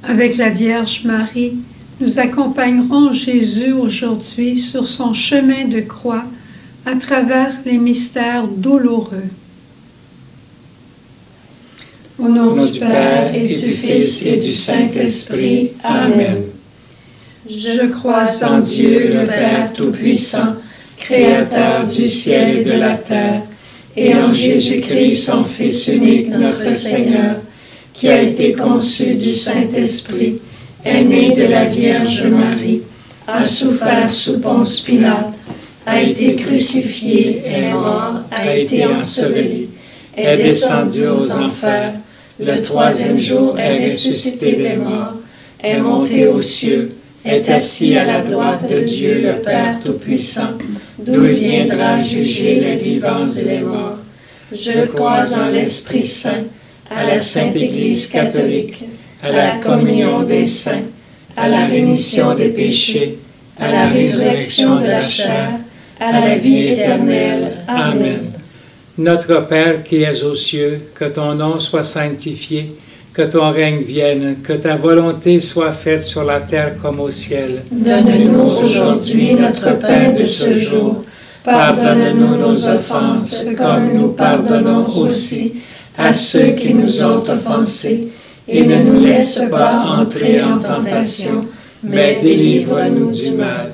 Avec la Vierge Marie, nous accompagnerons Jésus aujourd'hui sur son chemin de croix à travers les mystères douloureux. Au nom du Père et du Fils et du Saint-Esprit. Amen. Je crois en Dieu, le Père Tout-Puissant, Créateur du ciel et de la terre, et en Jésus-Christ, son Fils unique, notre Seigneur, qui a été conçu du Saint-Esprit, est né de la Vierge Marie, a souffert sous Ponce Pilate, a été crucifié, est mort, a été enseveli, est descendu aux enfers, le troisième jour est ressuscité des morts, est monté aux cieux, est assis à la droite de Dieu le Père Tout-Puissant, d'où il viendra juger les vivants et les morts. Je crois en l'Esprit Saint, à la Sainte Église catholique, à la communion des saints, à la rémission des péchés, à la résurrection de la chair, à la vie éternelle. Amen. Notre Père qui es aux cieux, que ton nom soit sanctifié, que ton règne vienne, que ta volonté soit faite sur la terre comme au ciel. Donne-nous aujourd'hui notre pain de ce jour. Pardonne-nous nos offenses, comme nous pardonnons aussi à ceux qui nous ont offensés. Et ne nous laisse pas entrer en tentation, mais délivre-nous du mal.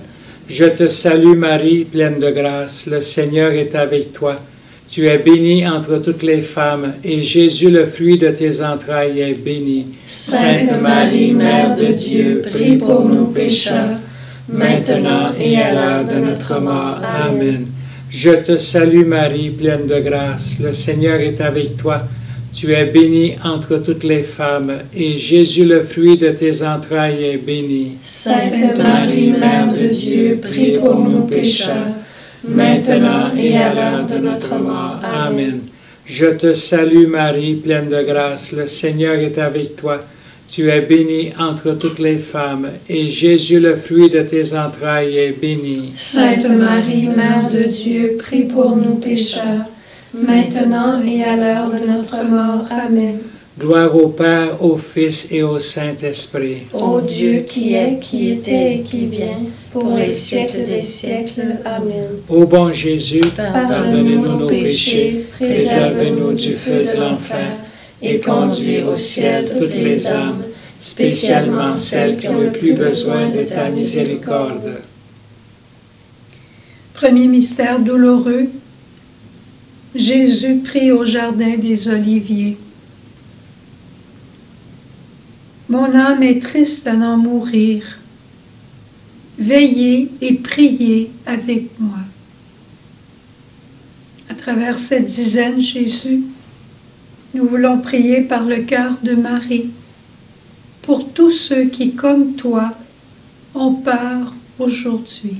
Je te salue Marie, pleine de grâce, le Seigneur est avec toi. Tu es bénie entre toutes les femmes, et Jésus, le fruit de tes entrailles, est béni. Sainte Marie, Mère de Dieu, prie pour nous pécheurs, maintenant et à l'heure de notre mort. Amen. Je te salue Marie, pleine de grâce, le Seigneur est avec toi. Tu es bénie entre toutes les femmes, et Jésus, le fruit de tes entrailles, est béni. Sainte Marie, Mère de Dieu, prie pour nous pécheurs, maintenant et à l'heure de notre mort. Amen. Je te salue Marie, pleine de grâce, le Seigneur est avec toi. Tu es bénie entre toutes les femmes, et Jésus, le fruit de tes entrailles, est béni. Sainte Marie, Mère de Dieu, prie pour nous pécheurs, maintenant et à l'heure de notre mort. Amen. Gloire au Père, au Fils et au Saint-Esprit. Ô Dieu qui est, qui était et qui vient, pour les siècles des siècles. Amen. Ô bon Jésus, pardonnez-nous nos péchés, préservez-nous du feu de l'enfer, et conduis au ciel toutes les âmes, spécialement celles qui ont le plus besoin de ta miséricorde. Premier mystère douloureux. Jésus prie au jardin des Oliviers. Mon âme est triste à n'en mourir. Veillez et priez avec moi. À travers cette dizaine, Jésus, nous voulons prier par le cœur de Marie pour tous ceux qui, comme toi, ont peur aujourd'hui.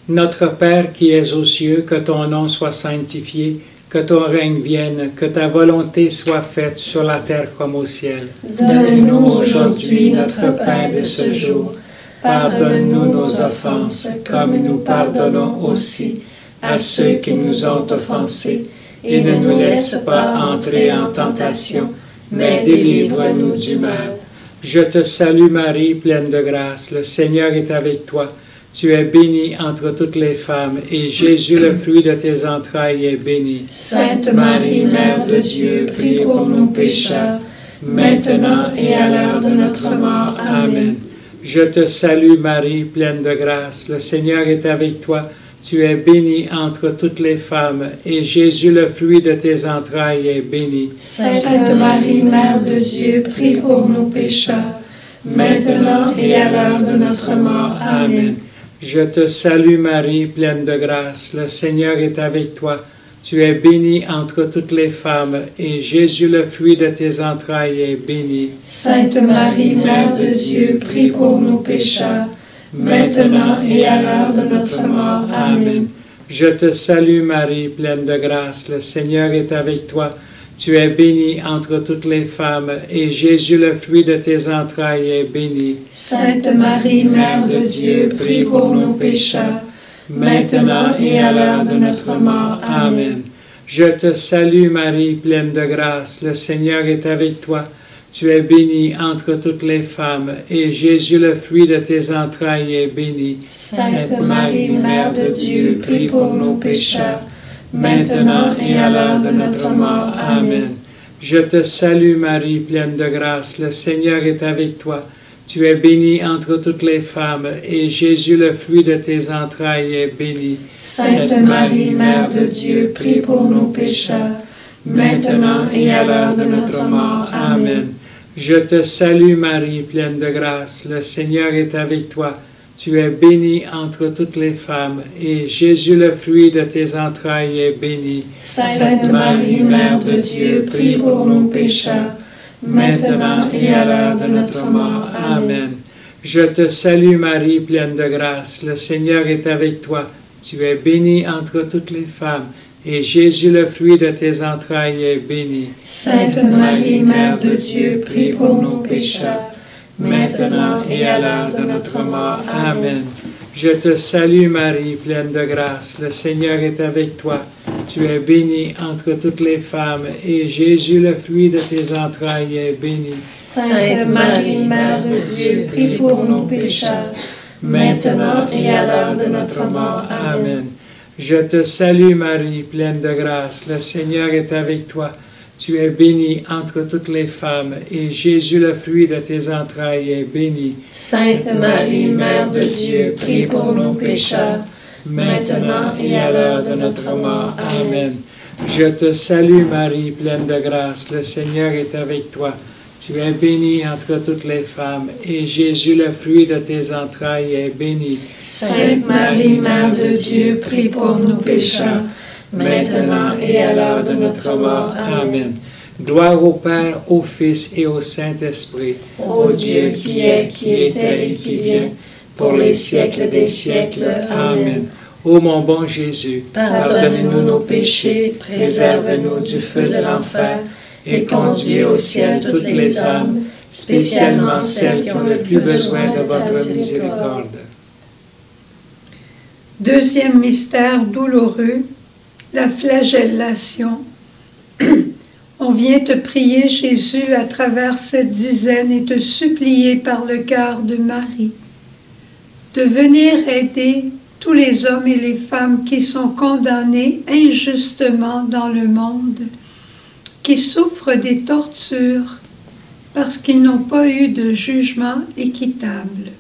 Notre Père qui es aux cieux, que ton nom soit sanctifié, que ton règne vienne, que ta volonté soit faite sur la terre comme au ciel. Donne-nous aujourd'hui notre pain de ce jour. Pardonne-nous nos offenses, comme nous pardonnons aussi à ceux qui nous ont offensés. Et ne nous laisse pas entrer en tentation, mais délivre-nous du mal. Je te salue Marie, pleine de grâce, le Seigneur est avec toi. Tu es bénie entre toutes les femmes, et Jésus, le fruit de tes entrailles, est béni. Sainte Marie, Mère de Dieu, prie pour nous pécheurs, maintenant et à l'heure de notre mort. Amen. Je te salue Marie, pleine de grâce, le Seigneur est avec toi. Tu es bénie entre toutes les femmes, et Jésus, le fruit de tes entrailles, est béni. Sainte Marie, Mère de Dieu, prie pour nous pécheurs, maintenant et à l'heure de notre mort. Amen. Je te salue Marie, pleine de grâce, le Seigneur est avec toi. Tu es bénie entre toutes les femmes, et Jésus, le fruit de tes entrailles, est béni. Sainte Marie, Mère de Dieu, prie pour nous pécheurs, maintenant et à l'heure de notre mort. Amen. Je te salue Marie, pleine de grâce, le Seigneur est avec toi. Tu es bénie entre toutes les femmes, et Jésus, le fruit de tes entrailles, est béni. Sainte Marie, Mère de Dieu, prie pour nous pécheurs, maintenant et à l'heure de notre mort. Amen. Je te salue Marie, pleine de grâce, le Seigneur est avec toi. Tu es bénie entre toutes les femmes, et Jésus, le fruit de tes entrailles, est béni. Sainte Marie, Mère de Dieu, prie pour nos pécheurs, maintenant et à l'heure de notre mort. Amen. Je te salue Marie, pleine de grâce, le Seigneur est avec toi. Tu es bénie entre toutes les femmes, et Jésus, le fruit de tes entrailles, est béni. Sainte Marie, Mère de Dieu, prie pour nos pécheurs, maintenant et à l'heure de notre mort. Amen. Je te salue Marie, pleine de grâce, le Seigneur est avec toi. Tu es bénie entre toutes les femmes, et Jésus, le fruit de tes entrailles, est béni. Sainte Marie, Mère de Dieu, prie pour nos pécheurs, maintenant et à l'heure de notre mort. Amen. Je te salue Marie, pleine de grâce, le Seigneur est avec toi. Tu es bénie entre toutes les femmes, et Jésus, le fruit de tes entrailles, est béni. Sainte Marie, Mère de Dieu, prie pour nos pécheurs, maintenant et à l'heure de notre mort. Amen. Je te salue Marie, pleine de grâce, le Seigneur est avec toi. Tu es bénie entre toutes les femmes, et Jésus, le fruit de tes entrailles, est béni. Sainte Marie, Mère de Dieu, prie pour nos pécheurs, maintenant et à l'heure de notre mort. Amen. Je te salue Marie, pleine de grâce, le Seigneur est avec toi. Tu es bénie entre toutes les femmes, et Jésus, le fruit de tes entrailles, est béni. Sainte Marie, Mère de Dieu, prie pour nos pécheurs, maintenant et à l'heure de notre mort. Amen. Je te salue Marie, pleine de grâce, le Seigneur est avec toi. Tu es bénie entre toutes les femmes, et Jésus, le fruit de tes entrailles, est béni. Sainte Marie, Mère de Dieu, prie pour nos pécheurs, maintenant et à l'heure de notre mort. Amen. Gloire au Père, au Fils et au Saint-Esprit. Ô Dieu qui est, qui était et qui vient, pour les siècles des siècles. Amen. Ô mon bon Jésus, pardonne-nous nos péchés, préserve-nous du feu de l'enfer, et conduis au ciel toutes les âmes, spécialement celles qui ont le plus besoin de votre miséricorde. Deuxième mystère douloureux, la flagellation. On vient te prier, Jésus, à travers cette dizaine et te supplier par le cœur de Marie de venir aider tous les hommes et les femmes qui sont condamnés injustement dans le monde, qui souffrent des tortures parce qu'ils n'ont pas eu de jugement équitable.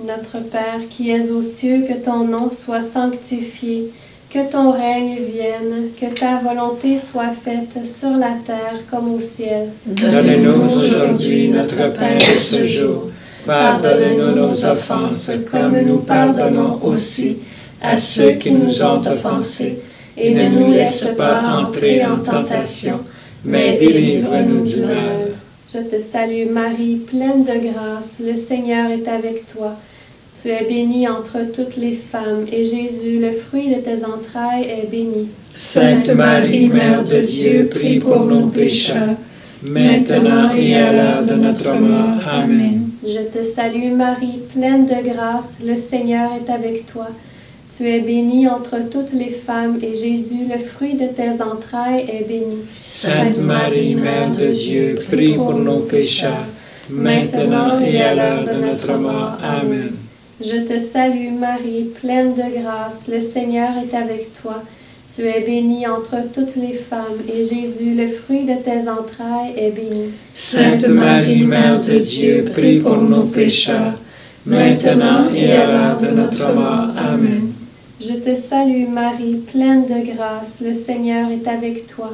Notre Père qui es aux cieux, que ton nom soit sanctifié, que ton règne vienne, que ta volonté soit faite sur la terre comme au ciel. Donne-nous aujourd'hui notre pain de ce jour. Pardonne-nous nos offenses, comme nous pardonnons aussi à ceux qui nous ont offensés. Et ne nous laisse pas entrer en tentation, mais délivre-nous du mal. Je te salue Marie, pleine de grâce, le Seigneur est avec toi. Tu es bénie entre toutes les femmes, et Jésus, le fruit de tes entrailles, est béni. Sainte Marie, Mère de Dieu, prie pour nos pécheurs, maintenant et à l'heure de notre mort. Amen. Je te salue Marie, pleine de grâce, le Seigneur est avec toi. Tu es bénie entre toutes les femmes, et Jésus, le fruit de tes entrailles, est béni. Sainte Marie, Mère de Dieu, prie pour nos pécheurs, maintenant et à l'heure de notre mort. Amen. Je te salue Marie, pleine de grâce, le Seigneur est avec toi. Tu es bénie entre toutes les femmes, et Jésus, le fruit de tes entrailles, est béni. Sainte Marie, Mère de Dieu, prie pour nos pécheurs, maintenant et à l'heure de notre mort. Amen. Je te salue Marie, pleine de grâce, le Seigneur est avec toi.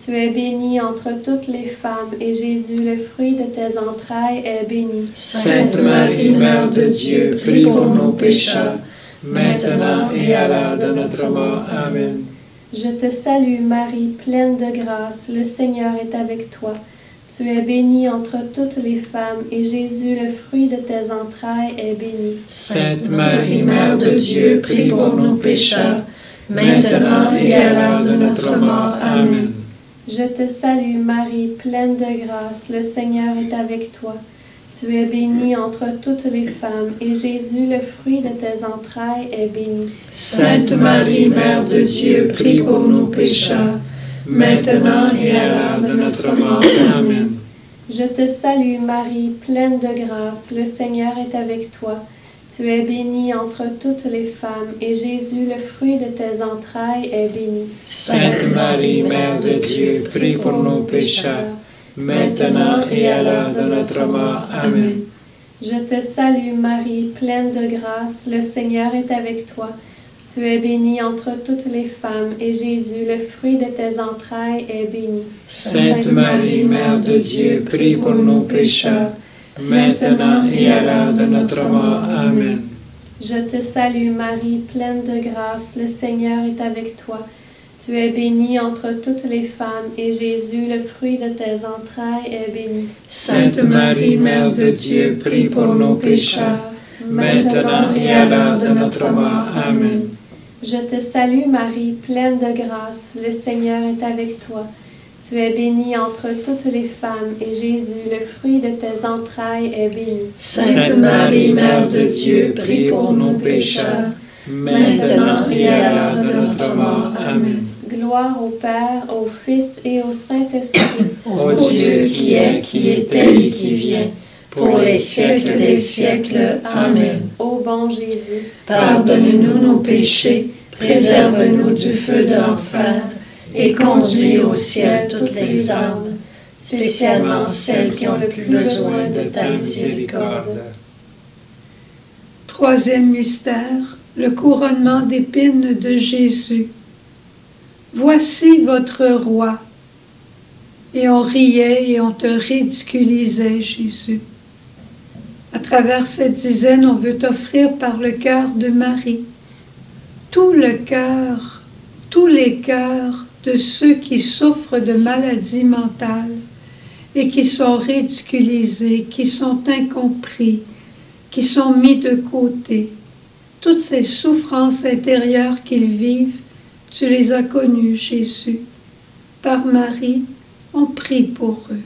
Tu es bénie entre toutes les femmes, et Jésus, le fruit de tes entrailles, est béni. Sainte Marie, Mère de Dieu, prie pour nos pécheurs, maintenant et à l'heure de notre mort. Amen. Je te salue Marie, pleine de grâce, le Seigneur est avec toi. Tu es bénie entre toutes les femmes, et Jésus, le fruit de tes entrailles, est béni. Sainte Marie, Mère de Dieu, prie pour nos pécheurs, maintenant et à l'heure de notre mort. Amen. Je te salue Marie, pleine de grâce, le Seigneur est avec toi. Tu es bénie entre toutes les femmes, et Jésus, le fruit de tes entrailles, est béni. Sainte Marie, Mère de Dieu, prie pour nos pécheurs, maintenant et à l'heure de notre mort. Amen. Je te salue Marie, pleine de grâce, le Seigneur est avec toi. Tu es bénie entre toutes les femmes, et Jésus, le fruit de tes entrailles, est béni. Sainte Marie, Mère de Dieu, prie pour nos pécheurs, maintenant et à l'heure de notre mort. Amen. Je te salue Marie, pleine de grâce, le Seigneur est avec toi. Tu es bénie entre toutes les femmes, et Jésus, le fruit de tes entrailles, est béni. Sainte Marie, Mère de Dieu, prie pour nos pécheurs, maintenant et à l'heure de notre mort. Amen. Je te salue Marie, pleine de grâce, le Seigneur est avec toi. Tu es bénie entre toutes les femmes, et Jésus, le fruit de tes entrailles, est béni. Sainte Marie, Mère de Dieu, prie pour nos pécheurs, maintenant et à l'heure de notre mort. Amen. Je te salue Marie, pleine de grâce, le Seigneur est avec toi. Tu es bénie entre toutes les femmes, et Jésus, le fruit de tes entrailles, est béni. Sainte Marie, Mère de Dieu, prie pour nos pécheurs, maintenant et à l'heure de notre mort. Amen. Gloire au Père, au Fils et au Saint-Esprit. Ô Dieu qui est, qui était et qui vient, pour les siècles des siècles. Amen. Ô bon Jésus, pardonne-nous nos péchés, préserve-nous du feu de l'enfer, et conduis au ciel toutes les âmes, spécialement celles qui ont le plus besoin de ta miséricorde. Troisième mystère, le couronnement d'épines de Jésus. Voici votre roi. Et on riait et on te ridiculisait, Jésus. À travers cette dizaine, on veut t'offrir par le cœur de Marie tous les cœurs de ceux qui souffrent de maladies mentales et qui sont ridiculisés, qui sont incompris, qui sont mis de côté. Toutes ces souffrances intérieures qu'ils vivent, tu les as connues, Jésus. Par Marie, on prie pour eux.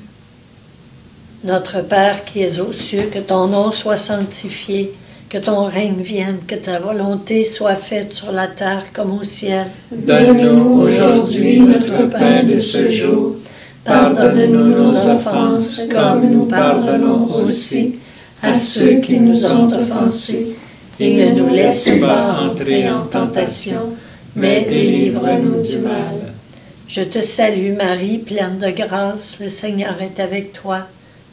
Notre Père qui es aux cieux, que ton nom soit sanctifié, que ton règne vienne, que ta volonté soit faite sur la terre comme au ciel. Donne-nous aujourd'hui notre pain de ce jour. Pardonne-nous nos offenses, comme nous pardonnons aussi à ceux qui nous ont offensés. Et ne nous laisse pas entrer en tentation, mais délivre-nous du mal. Je te salue Marie, pleine de grâce, le Seigneur est avec toi.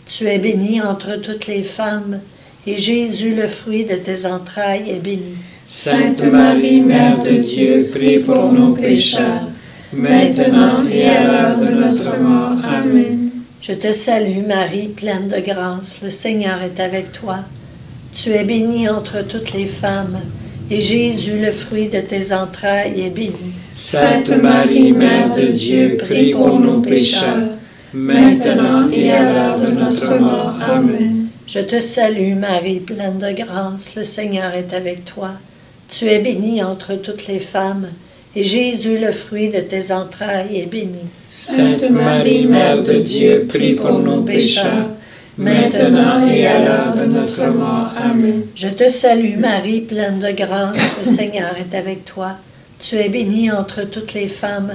Tu es bénie entre toutes les femmes, et Jésus, le fruit de tes entrailles, est béni. Sainte Marie, Mère de Dieu, prie pour nos pécheurs, maintenant et à l'heure de notre mort. Amen. Je te salue Marie, pleine de grâce, le Seigneur est avec toi. Tu es bénie entre toutes les femmes, et Jésus, le fruit de tes entrailles, est béni. Sainte Marie, Mère de Dieu, prie pour nos pécheurs, maintenant et à l'heure de notre mort. Amen. Je te salue Marie, pleine de grâce, le Seigneur est avec toi. Tu es bénie entre toutes les femmes, et Jésus, le fruit de tes entrailles, est béni. Sainte Marie, Mère de Dieu, prie pour nos pécheurs, maintenant et à l'heure de notre mort. Amen. Je te salue Marie, pleine de grâce, le Seigneur est avec toi. Tu es bénie entre toutes les femmes,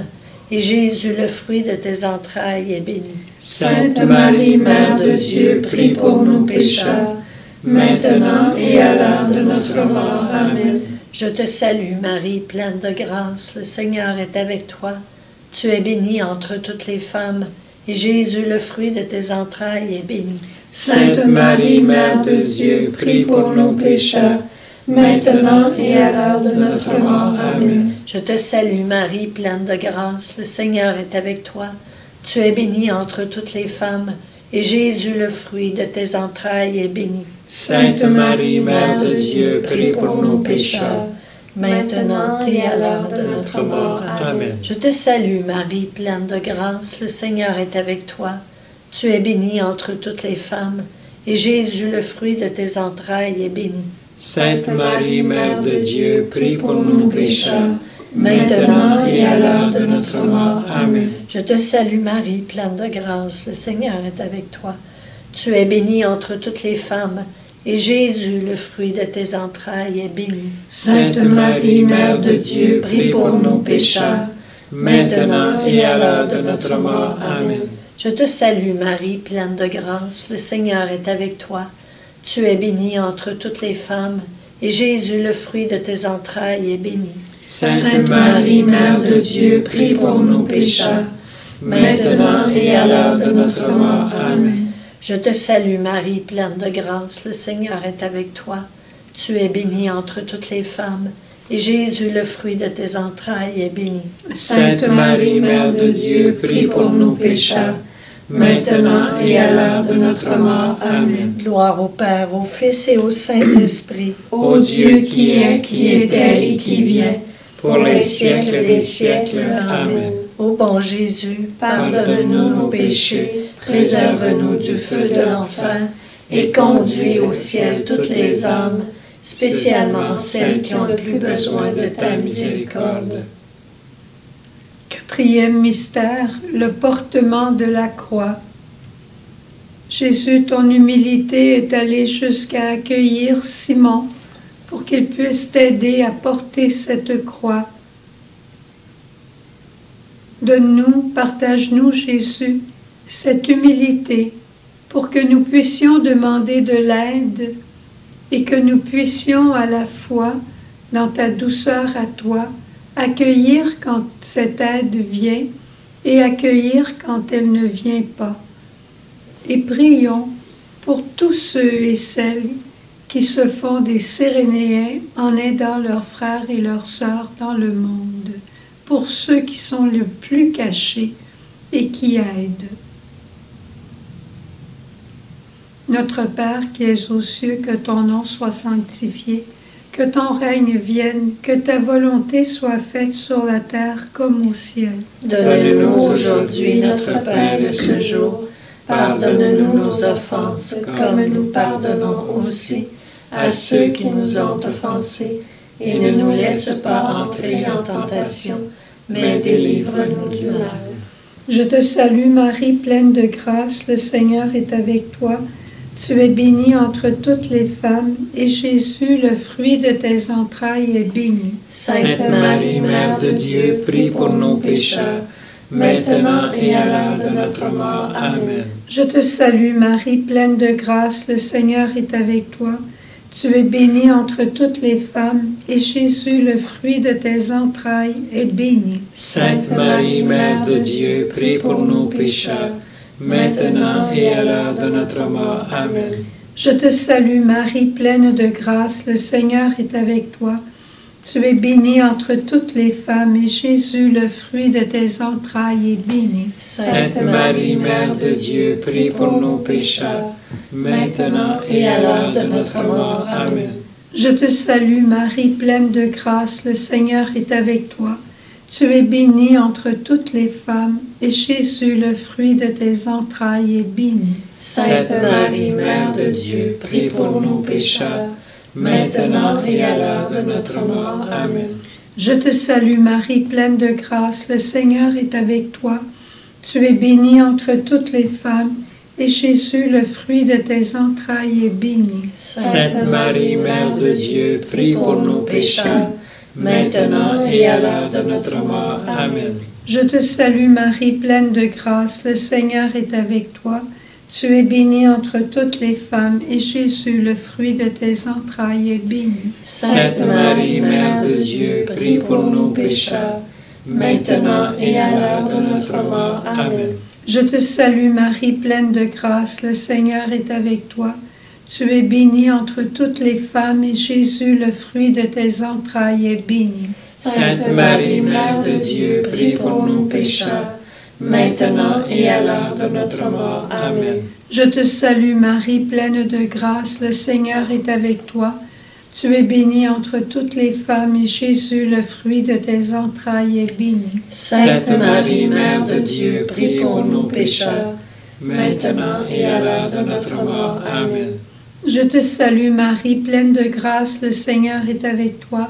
et Jésus, le fruit de tes entrailles, est béni. Sainte Marie, Mère de Dieu, prie pour nos pécheurs, maintenant et à l'heure de notre mort. Amen. Je te salue Marie, pleine de grâce, le Seigneur est avec toi. Tu es bénie entre toutes les femmes, et Jésus, le fruit de tes entrailles, est béni. Sainte Marie, Mère de Dieu, prie pour nos pécheurs, maintenant et à l'heure de notre mort. Amen. Je te salue Marie, pleine de grâce, le Seigneur est avec toi. Tu es bénie entre toutes les femmes, et Jésus, le fruit de tes entrailles, est béni. Sainte Marie, Mère de Dieu, prie pour nos pécheurs, maintenant et à l'heure de notre mort. Amen. Je te salue Marie, pleine de grâce, le Seigneur est avec toi. Tu es bénie entre toutes les femmes, et Jésus, le fruit de tes entrailles, est béni. Sainte Marie, Mère de Dieu, prie pour nos pécheurs, maintenant et à l'heure de notre mort. Amen. Je te salue Marie, pleine de grâce, le Seigneur est avec toi. Tu es bénie entre toutes les femmes, et Jésus, le fruit de tes entrailles, est béni. Sainte Marie, Mère de Dieu, prie pour nos pécheurs, maintenant et à l'heure de notre mort. Amen. Je te salue Marie, pleine de grâce, le Seigneur est avec toi. Tu es bénie entre toutes les femmes, et Jésus, le fruit de tes entrailles, est béni. Sainte Marie, Mère de Dieu, prie pour nous pécheurs, maintenant et à l'heure de notre mort. Amen. Je te salue Marie, pleine de grâce, le Seigneur est avec toi. Tu es bénie entre toutes les femmes, et Jésus, le fruit de tes entrailles, est béni. Sainte Marie, Mère de Dieu, prie pour nous pécheurs, maintenant et à l'heure de notre mort. Amen. Gloire au Père, au Fils et au Saint-Esprit. Ô Dieu qui est, qui était et qui vient, pour les siècles des siècles. Amen. Ô bon Jésus, Pardonne-nous nos péchés, préserve-nous du feu de l'enfer, et conduis au ciel toutes les âmes, spécialement celles qui ont le plus besoin de ta miséricorde. Quatrième mystère, le portement de la croix. Jésus, ton humilité est allée jusqu'à accueillir Simon pour qu'il puisse t'aider à porter cette croix. Donne-nous, partage-nous, Jésus, cette humilité pour que nous puissions demander de l'aide et que nous puissions à la fois, dans ta douceur à toi, accueillir quand cette aide vient et accueillir quand elle ne vient pas. Et prions pour tous ceux et celles qui se font des Cyrénéens en aidant leurs frères et leurs sœurs dans le monde, pour ceux qui sont le plus cachés et qui aident. Notre Père qui es aux cieux, que ton nom soit sanctifié, que ton règne vienne, que ta volonté soit faite sur la terre comme au ciel. Donne-nous aujourd'hui notre pain de ce jour. Pardonne-nous nos offenses, comme nous pardonnons aussi à ceux qui nous ont offensés. Et ne nous laisse pas entrer en tentation, mais délivre-nous du mal. Je te salue Marie, pleine de grâce, le Seigneur est avec toi. Tu es bénie entre toutes les femmes, et Jésus, le fruit de tes entrailles, est béni. Sainte Marie, Mère de Dieu, prie pour nos pécheurs, maintenant et à l'heure de notre mort. Amen. Je te salue Marie, pleine de grâce, le Seigneur est avec toi. Tu es bénie entre toutes les femmes, et Jésus, le fruit de tes entrailles, est béni. Sainte Marie, Mère de Dieu, prie pour nos pécheurs, maintenant et à l'heure de notre mort. Amen. Je te salue Marie, pleine de grâce, le Seigneur est avec toi. Tu es bénie entre toutes les femmes, et Jésus, le fruit de tes entrailles, est béni. Sainte Marie, Mère de Dieu, prie pour nos pécheurs, maintenant et à l'heure de notre mort. Amen. Je te salue Marie, pleine de grâce, le Seigneur est avec toi. Tu es bénie entre toutes les femmes, et Jésus, le fruit de tes entrailles, est béni. Sainte Marie, Mère de Dieu, prie pour nos pécheurs, maintenant et à l'heure de notre mort. Amen. Je te salue Marie, pleine de grâce, le Seigneur est avec toi. Tu es bénie entre toutes les femmes, et Jésus, le fruit de tes entrailles, est béni. Sainte Marie, Mère de Dieu, prie pour nos pécheurs, maintenant et à l'heure de notre mort. Amen. Je te salue Marie, pleine de grâce, le Seigneur est avec toi. Tu es bénie entre toutes les femmes, et Jésus, le fruit de tes entrailles, est béni. Sainte Marie, Mère de Dieu, prie pour nos pécheurs, maintenant et à l'heure de notre mort. Amen. Je te salue Marie, pleine de grâce, le Seigneur est avec toi. Tu es bénie entre toutes les femmes, et Jésus, le fruit de tes entrailles, est béni. Sainte Marie, Mère de Dieu, prie pour nos pécheurs, maintenant et à l'heure de notre mort. Amen. Je te salue Marie, pleine de grâce, le Seigneur est avec toi. Tu es bénie entre toutes les femmes, et Jésus, le fruit de tes entrailles, est béni. Sainte Marie, Mère de Dieu, prie pour nos pécheurs, maintenant et à l'heure de notre mort. Amen. Je te salue Marie, pleine de grâce, le Seigneur est avec toi.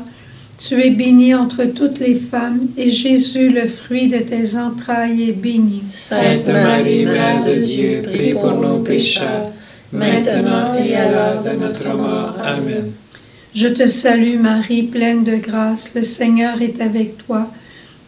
Tu es bénie entre toutes les femmes, et Jésus, le fruit de tes entrailles, est béni. Sainte Marie, Mère de Dieu, prie pour nos pécheurs, maintenant et à l'heure de notre mort. Amen. Je te salue Marie, pleine de grâce, le Seigneur est avec toi.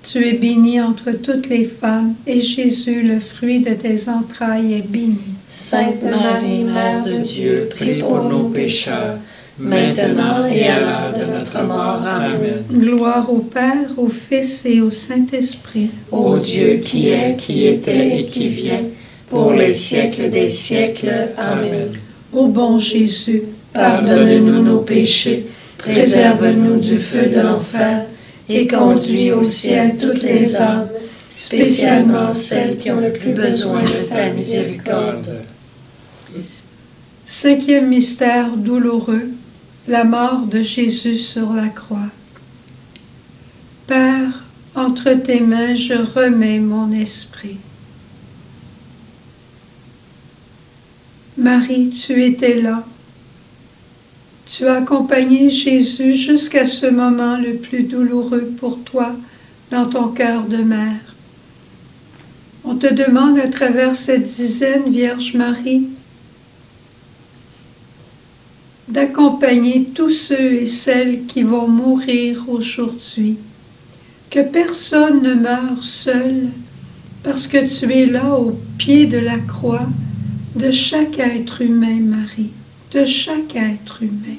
Tu es bénie entre toutes les femmes, et Jésus, le fruit de tes entrailles, est béni. Sainte Marie, Mère de Dieu, prie pour nos pécheurs, maintenant et à l'heure de notre mort. Amen. Gloire au Père, au Fils et au Saint-Esprit. Ô Dieu qui est, qui était et qui vient, pour les siècles des siècles. Amen. Ô bon Jésus, pardonne-nous nos péchés, préserve-nous du feu de l'enfer, et conduis au ciel toutes les âmes, spécialement celles qui ont le plus besoin de ta miséricorde. Cinquième mystère douloureux, la mort de Jésus sur la croix. Père, entre tes mains je remets mon esprit. Marie, tu étais là. Tu as accompagné Jésus jusqu'à ce moment le plus douloureux pour toi dans ton cœur de mère. On te demande à travers cette dizaine, Vierge Marie, d'accompagner tous ceux et celles qui vont mourir aujourd'hui. Que personne ne meure seul, parce que tu es là au pied de la croix de chaque être humain, Marie, de chaque être humain.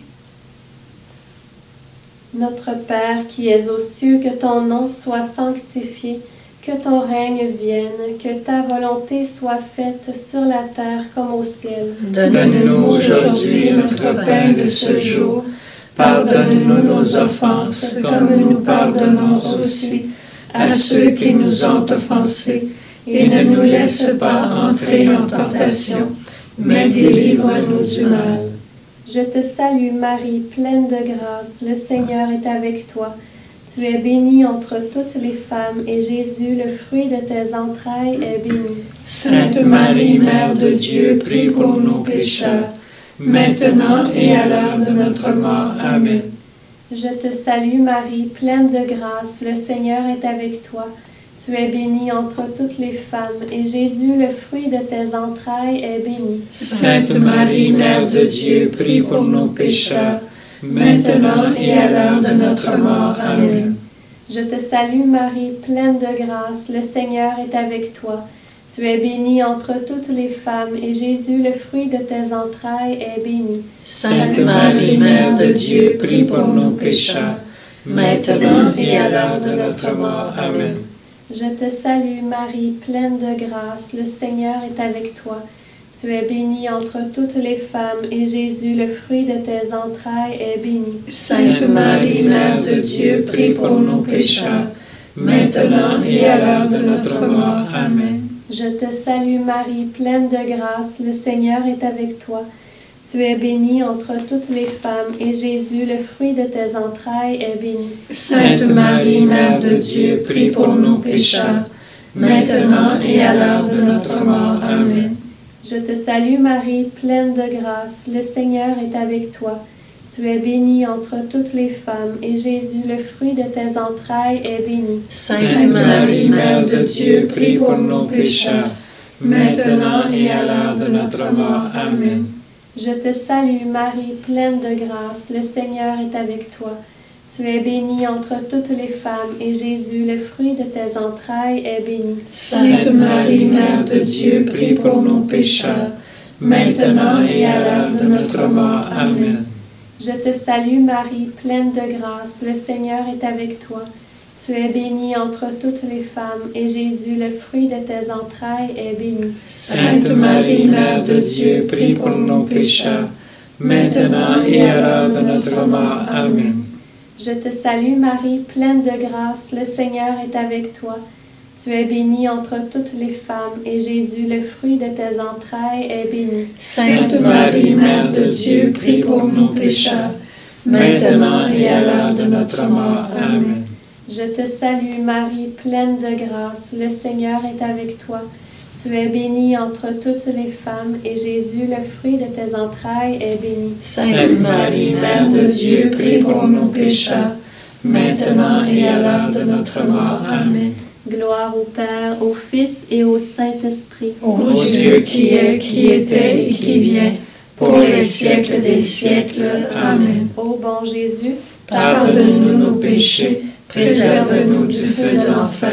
Notre Père qui es aux cieux, que ton nom soit sanctifié, que ton règne vienne, que ta volonté soit faite sur la terre comme au ciel. Donne-nous aujourd'hui notre pain de ce jour. Pardonne-nous nos offenses, comme nous pardonnons aussi à ceux qui nous ont offensés. Et ne nous laisse pas entrer en tentation, mais délivre-nous du mal. Je te salue Marie, pleine de grâce, le Seigneur est avec toi. Tu es bénie entre toutes les femmes, et Jésus, le fruit de tes entrailles, est béni. Sainte Marie, Mère de Dieu, prie pour nos pécheurs, maintenant et à l'heure de notre mort. Amen. Je te salue Marie, pleine de grâce, le Seigneur est avec toi. Tu es bénie entre toutes les femmes, et Jésus, le fruit de tes entrailles, est béni. Sainte Marie, Mère de Dieu, prie pour nos pécheurs, maintenant et à l'heure de notre mort. Amen. Je te salue Marie, pleine de grâce, le Seigneur est avec toi. Tu es bénie entre toutes les femmes, et Jésus, le fruit de tes entrailles, est béni. Sainte Marie, Mère de Dieu, prie pour nos pécheurs, maintenant et à l'heure de notre mort. Amen. Je te salue Marie, pleine de grâce, le Seigneur est avec toi. Tu es bénie entre toutes les femmes, et Jésus, le fruit de tes entrailles, est béni. Sainte Marie, Mère de Dieu, prie pour nos pécheurs, maintenant et à l'heure de notre mort. Amen. Je te salue Marie, pleine de grâce, le Seigneur est avec toi. Tu es bénie entre toutes les femmes, et Jésus, le fruit de tes entrailles, est béni. Sainte Marie, Mère de Dieu, prie pour nos pécheurs, maintenant et à l'heure de notre mort. Amen. Je te salue Marie, pleine de grâce, le Seigneur est avec toi. Tu es bénie entre toutes les femmes, et Jésus, le fruit de tes entrailles, est béni. Sainte Marie, Mère de Dieu, prie pour nos pécheurs, maintenant et à l'heure de notre mort. Amen. Je te salue Marie, pleine de grâce, le Seigneur est avec toi. Tu es bénie entre toutes les femmes, et Jésus, le fruit de tes entrailles, est béni. Sainte Marie, Mère de Dieu, prie pour nos pécheurs, maintenant et à l'heure de notre mort. Amen. Je te salue Marie, pleine de grâce, le Seigneur est avec toi. Tu es bénie entre toutes les femmes, et Jésus, le fruit de tes entrailles, est béni. Sainte Marie, Mère de Dieu, prie pour nos pécheurs, maintenant et à l'heure de notre mort. Amen. Je te salue Marie, pleine de grâce, le Seigneur est avec toi. Tu es bénie entre toutes les femmes, et Jésus, le fruit de tes entrailles, est béni. Sainte Marie, Mère de Dieu, prie pour nos pécheurs, maintenant et à l'heure de notre mort. Amen. Je te salue Marie, pleine de grâce, le Seigneur est avec toi. Tu es bénie entre toutes les femmes, et Jésus, le fruit de tes entrailles, est béni. Sainte Marie, Mère de Dieu, prie pour nos pécheurs, maintenant et à l'heure de notre mort. Amen. Gloire au Père, au Fils et au Saint-Esprit. Ô Dieu qui est, qui était et qui vient, pour les siècles des siècles. Amen. Ô bon Jésus, pardonne-nous nos péchés, préserve-nous du feu de l'enfer,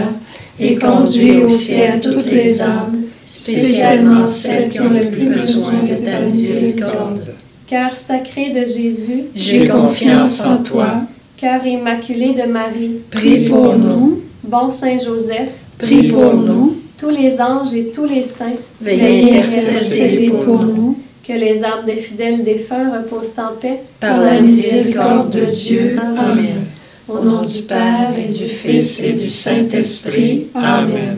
et conduis au ciel toutes les âmes, spécialement celles qui ont le plus besoin de ta miséricorde. Cœur sacré de Jésus, J'ai confiance en toi. Cœur immaculé de Marie, Prie pour nous. bon Saint Joseph, Prie pour nous. tous les anges et tous les saints, Veuillez intercéder pour nous. que les âmes des fidèles défunts reposent en paix. Par la miséricorde de Dieu. Amen. Au nom du Père et du Fils et du Saint-Esprit. Amen.